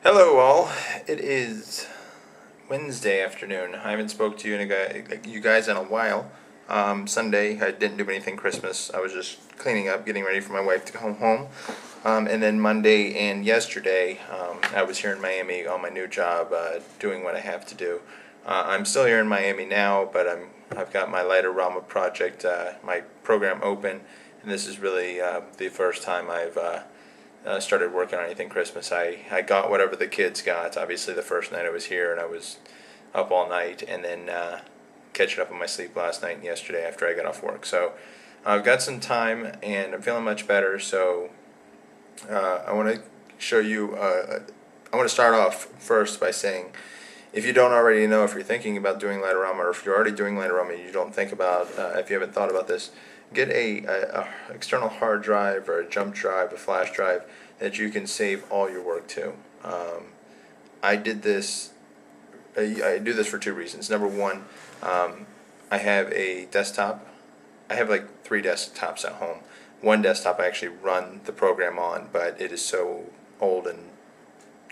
Hello all. It is Wednesday afternoon. I haven't spoke to you guys in a while. Sunday I didn't do anything Christmas. I was just cleaning up, getting ready for my wife to come home. And then Monday and yesterday I was here in Miami on my new job, doing what I have to do. I'm still here in Miami now, but I've got my Light-O-Rama project, my program open, and this is really the first time I've started working on anything Christmas. I got whatever the kids got. Obviously, the first night I was here, and I was up all night, and then catching up on my sleep last night and yesterday after I got off work. So I've got some time, and I'm feeling much better. So I want to show you. I want to start off first by saying, if you don't already know, if you're thinking about doing Light-O-Rama, or if you're already doing Light-O-Rama and you don't think about, if you haven't thought about this, get a external hard drive or a jump drive, a flash drive that you can save all your work to. I did this. I do this for two reasons. Number one, I have a desktop. I have like 3 desktops at home. One desktop I actually run the program on, but it is so old and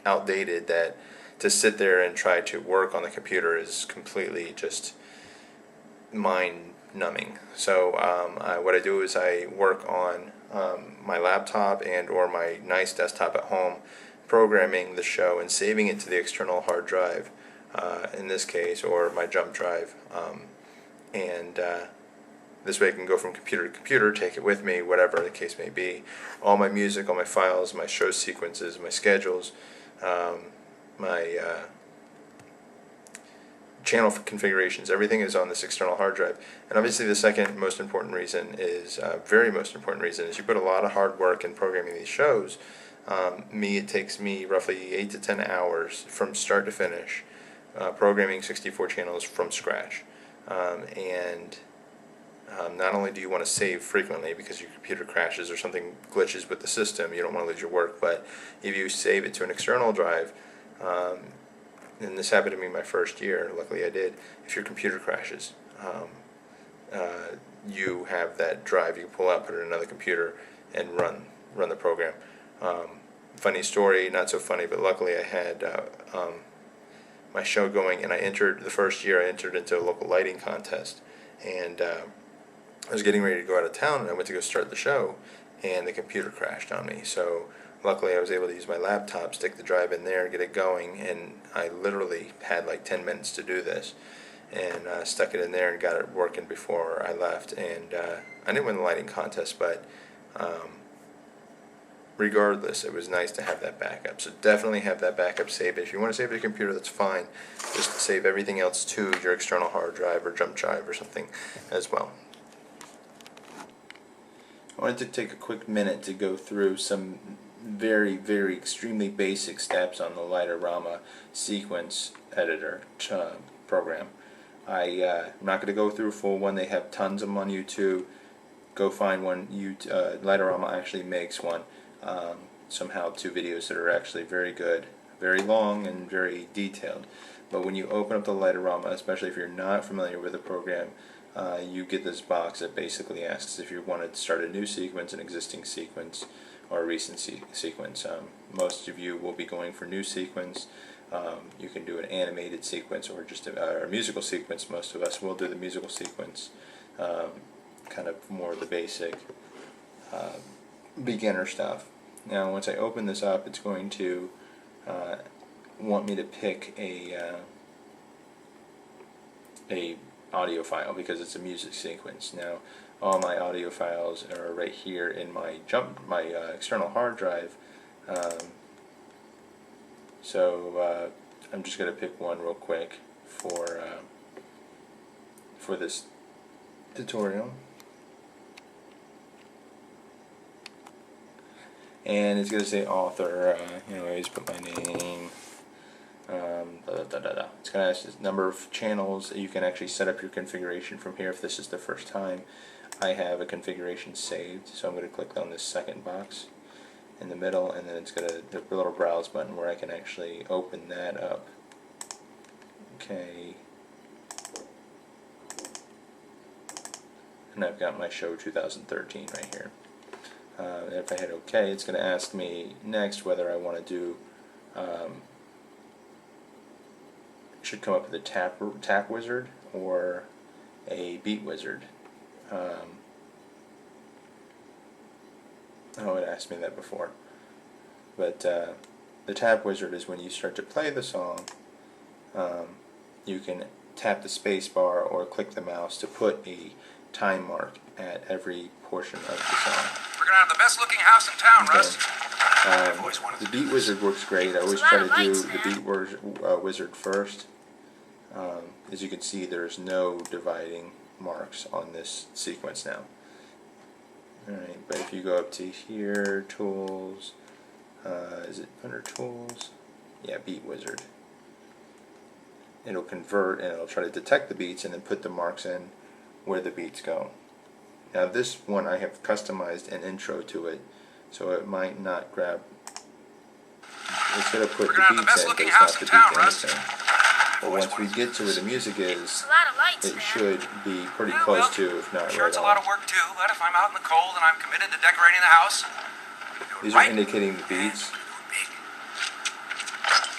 outdated that to sit there and try to work on the computer is completely just mind numbing. So what I do is I work on my laptop and or my nice desktop at home, programming the show and saving it to the external hard drive, in this case, or my jump drive, and this way I can go from computer to computer, take it with me, whatever the case may be. All my music, all my files, my show sequences, my schedules, my channel configurations, everything is on this external hard drive. And obviously the second most important reason is, very most important reason, is you put a lot of hard work in programming these shows. It takes me roughly 8 to 10 hours from start to finish, programming 64 channels from scratch. Not only do you want to save frequently because your computer crashes or something glitches with the system, you don't want to lose your work, but if you save it to an external drive, and this happened to me my first year, luckily I did, if your computer crashes, you have that drive you can pull out, put it in another computer, and run the program. Funny story, not so funny, but luckily I had my show going, and the first year I entered into a local lighting contest, and I was getting ready to go out of town, and I went to go start the show, and the computer crashed on me. So luckily I was able to use my laptop, stick the drive in there, get it going, and I literally had like 10 minutes to do this, and stuck it in there and got it working before I left. And I didn't win the lighting contest, but regardless, it was nice to have that backup. So definitely have that backup saved. If you want to save it to your computer, that's fine. Just save everything else to your external hard drive or jump drive or something as well. I wanted to take a quick minute to go through some very, very extremely basic steps on the Light-O-Rama sequence editor program. I'm not going to go through a full one. They have tons of them on YouTube. Go find one. Light-O-Rama actually makes one. Some how-to videos that are actually very good, very long and very detailed. But when you open up the Light-O-Rama, especially if you're not familiar with the program, you get this box that basically asks if you want to start a new sequence, an existing sequence, or a recent sequence. Most of you will be going for new sequence. You can do an animated sequence or just a musical sequence. Most of us will do the musical sequence, kind of more the basic beginner stuff. Now once I open this up, it's going to want me to pick a audio file because it's a music sequence. Now all my audio files are right here in my external hard drive, so I'm just going to pick one real quick for this tutorial, and it's going to say author. I always put my name. It's going to ask the number of channels. You can actually set up your configuration from here if this is the first time. I have a configuration saved, so I'm going to click on this second box in the middle, and then it's got the little browse button where I can actually open that up. Okay. And I've got my show 2013 right here. If I hit OK, it's going to ask me next whether I want to do should come up with a tap wizard or a beat wizard. Oh, it asked me that before. But the tap wizard is when you start to play the song, you can tap the space bar or click the mouse to put a time mark at every portion of the song. We're gonna have the best looking house in town, Okay. Russ. The beat wizard works great. I always try to do the beat wizard first. As you can see, there's no dividing marks on this sequence now. Alright, but if you go up to here, tools, is it under tools? Yeah, beat wizard. It'll convert and it'll try to detect the beats and then put the marks in where the beats go. Now this one I have customized an intro to it, so it might not grab. It's going to put the beats in, but it's not the beat anything. But once we get to where the music is, it should be pretty close to, if not sure, right it's a lot on. of work too, but if I'm out in the cold and I'm committed to decorating the house, These are indicating the beats.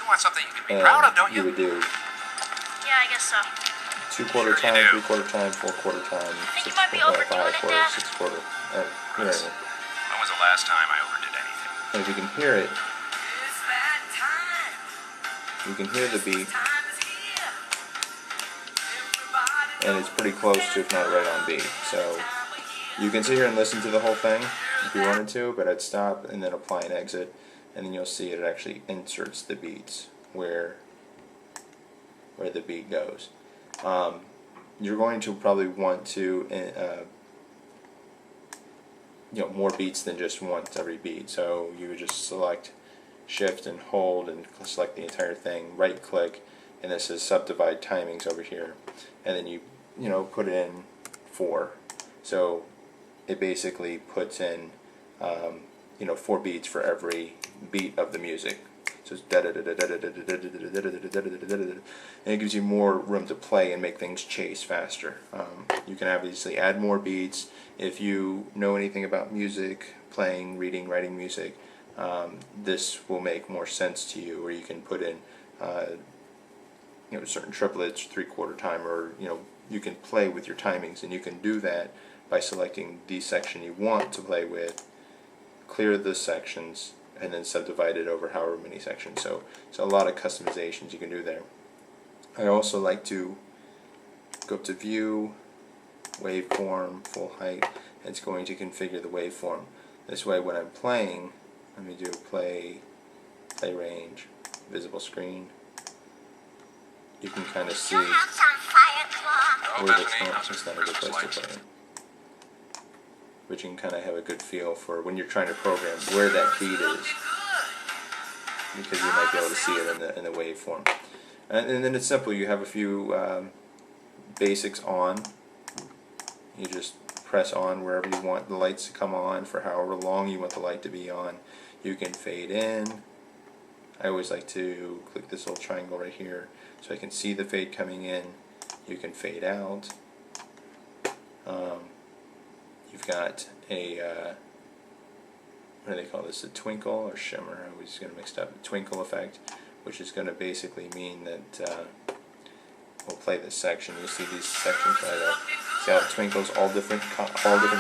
You want something you can be proud of, don't you? You would do Yeah, I guess so. 2/4 time, 3/4 time, 4/4 time, 6/4, 5/4, 6/4. You know what I mean. When was the last time I overdid anything? And if you can hear it, you can hear the beat, and it's pretty close to, if not right on beat. So you can sit here and listen to the whole thing if you wanted to, but I'd stop and then apply and exit, and then you'll see it actually inserts the beats where the beat goes. You're going to probably want to more beats than just once every beat. So you would just select shift and hold and select the entire thing, right click, and this is subdivide timings over here, and then you put in 4. So it basically puts in 4 beats for every beat of the music. So it's and it gives you more room to play and make things chase faster. You can obviously add more beats if you know anything about music, playing, reading, writing music. This will make more sense to you, or you can put in certain triplets, 3/4 time, or you can play with your timings, and you can do that by selecting the section you want to play with, clear the sections, and then subdivide it over however many sections. So a lot of customizations you can do there. I also like to go up to View, Waveform, Full Height, and it's going to configure the waveform. This way when I'm playing, let me do play range, visible screen, you can kind of see where it's not a good place to play it. But you can kind of have a good feel for when you're trying to program where that beat is, because you might be able to see it in the waveform. And then it's simple. You have a few basics on. You just press on wherever you want the lights to come on for however long you want the light to be on. You can fade in. I always like to click this little triangle right here so I can see the fade coming in. You can fade out. You've got a, what do they call this, a twinkle or shimmer? I always get it mixed up. A twinkle effect, which is going to basically mean that we'll play this section. You see these sections right up. See how it twinkles? All different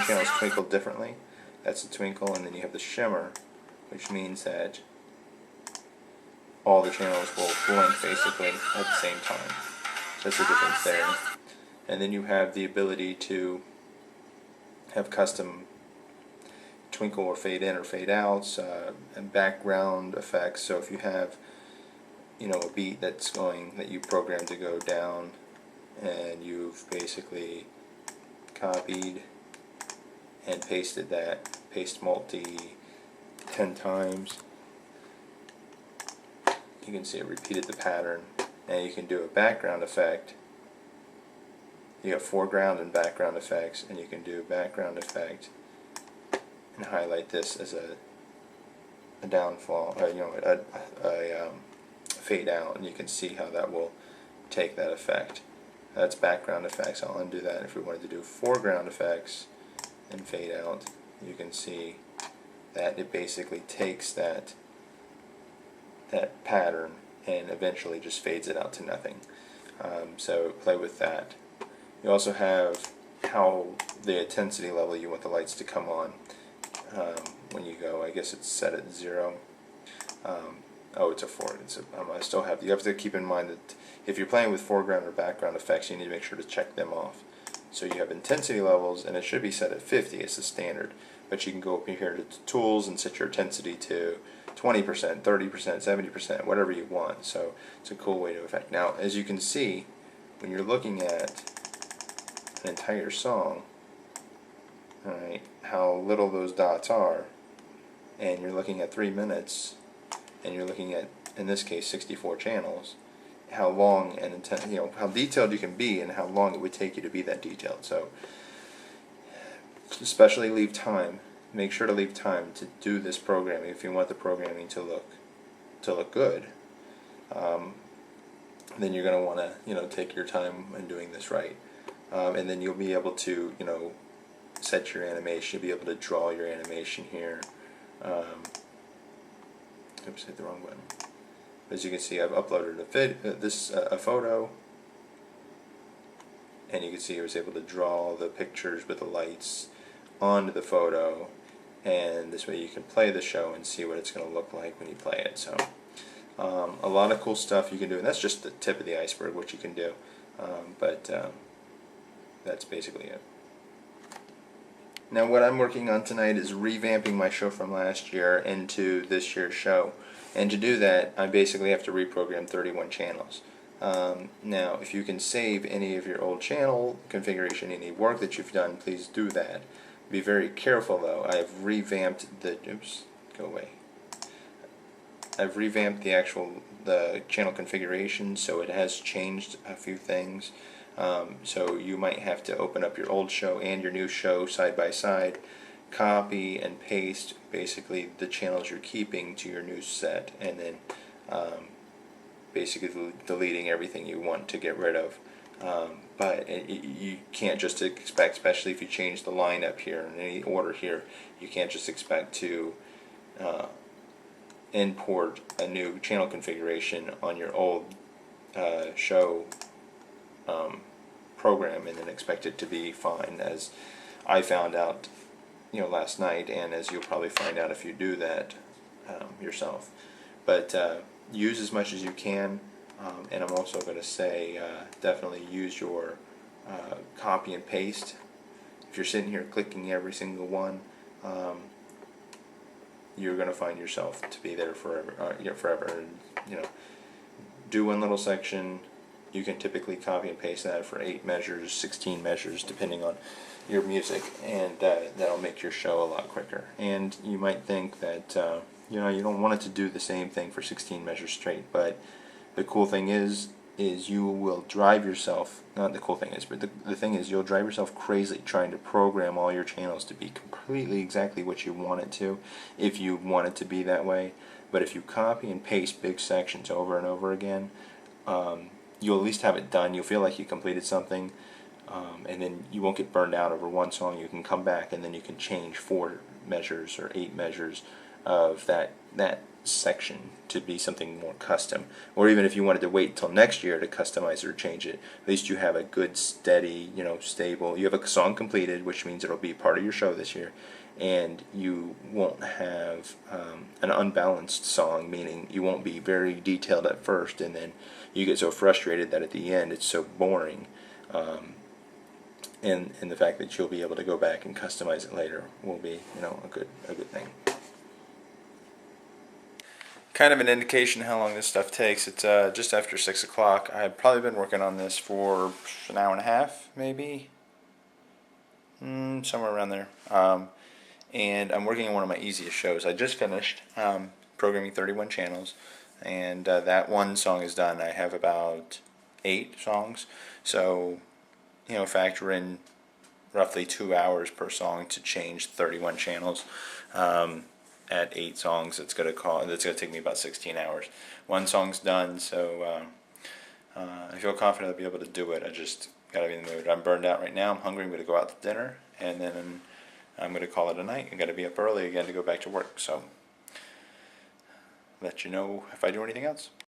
channels twinkle differently. That's a twinkle, and then you have the shimmer, which means that all the channels will blink basically at the same time. That's the difference there. And then you have the ability to have custom twinkle or fade in or fade outs, and background effects. So if you have a beat that you programmed to go down, and you've basically copied and pasted that, paste multi 10 times, you can see it repeated the pattern, and you can do a background effect. You have foreground and background effects, and you can do background effect and highlight this as a downfall, a fade out, and you can see how that will take that effect. That's background effects. I'll undo that. If we wanted to do foreground effects and fade out, you can see that it basically takes that that pattern and eventually just fades it out to nothing. So play with that. You also have how the intensity level you want the lights to come on when you go. I guess it's set at 0. Oh, it's a 4. I still have. You have to keep in mind that if you're playing with foreground or background effects, you need to make sure to check them off. So you have intensity levels, and it should be set at 50. It's the standard, but you can go up here to tools and set your intensity to 20%, 30%, 70%, whatever you want. So it's a cool way to affect. Now, as you can see, when you're looking at an entire song, all right, how little those dots are, and you're looking at 3 minutes, and you're looking at, in this case, 64 channels, how long and how detailed you can be and how long it would take you to be that detailed. So especially leave time. Make sure to leave time to do this programming if you want the programming to look good. Then you're going to want to take your time in doing this right, and then you'll be able to set your animation. You'll be able to draw your animation here. Oops, hit the wrong button. As you can see, I've uploaded a photo, and you can see I was able to draw the pictures with the lights onto the photo, and this way you can play the show and see what it's going to look like when you play it. So a lot of cool stuff you can do, and that's just the tip of the iceberg what you can do, but that's basically it. Now what I'm working on tonight is revamping my show from last year into this year's show. And to do that, I basically have to reprogram 31 channels. Now, if you can save any of your old channel configuration, any work that you've done, please do that. Be very careful though. I've revamped I've revamped the channel configuration, so it has changed a few things. So you might have to open up your old show and your new show side by side, copy and paste basically the channels you're keeping to your new set, and then basically deleting everything you want to get rid of. But you can't just expect, especially if you change the lineup here in any order here, you can't just expect to import a new channel configuration on your old show program and then expect it to be fine, as I found out last night, and as you'll probably find out if you do that yourself. But use as much as you can, and I'm also going to say definitely use your copy and paste. If you're sitting here clicking every single one, you're going to find yourself to be there forever. And, do one little section. You can typically copy and paste that for 8 measures, 16 measures, depending on your music, and that'll make your show a lot quicker. And you might think that you don't want it to do the same thing for 16 measures straight, but the cool thing is you will drive yourself, not the cool thing is, but the thing is you'll drive yourself crazy trying to program all your channels to be completely exactly what you want it to, if you want it to be that way. But if you copy and paste big sections over and over again, you'll at least have it done. You'll feel like you completed something, and then you won't get burned out over one song. You can come back and then you can change 4 measures or 8 measures of that section to be something more custom. Or even if you wanted to wait until next year to customize it or change it, at least you have a good, steady, stable. You have a song completed, which means it'll be part of your show this year, and you won't have an unbalanced song, meaning you won't be very detailed at first, and then you get so frustrated that at the end it's so boring. And the fact that you'll be able to go back and customize it later will be, a good thing. Kind of an indication how long this stuff takes. It's just after 6 o'clock. I've probably been working on this for an hour and a half, maybe, somewhere around there. And I'm working on one of my easiest shows. I just finished programming 31 channels, and that one song is done. I have about 8 songs, so factor in roughly 2 hours per song to change 31 channels. At 8 songs, that's going to take me about 16 hours. One song's done, so I feel confident I'll be able to do it. I just got to be in the mood. I'm burned out right now. I'm hungry. I'm going to go out to dinner, and then I'm going to call it a night. I got to be up early again to go back to work. So let you know if I do anything else.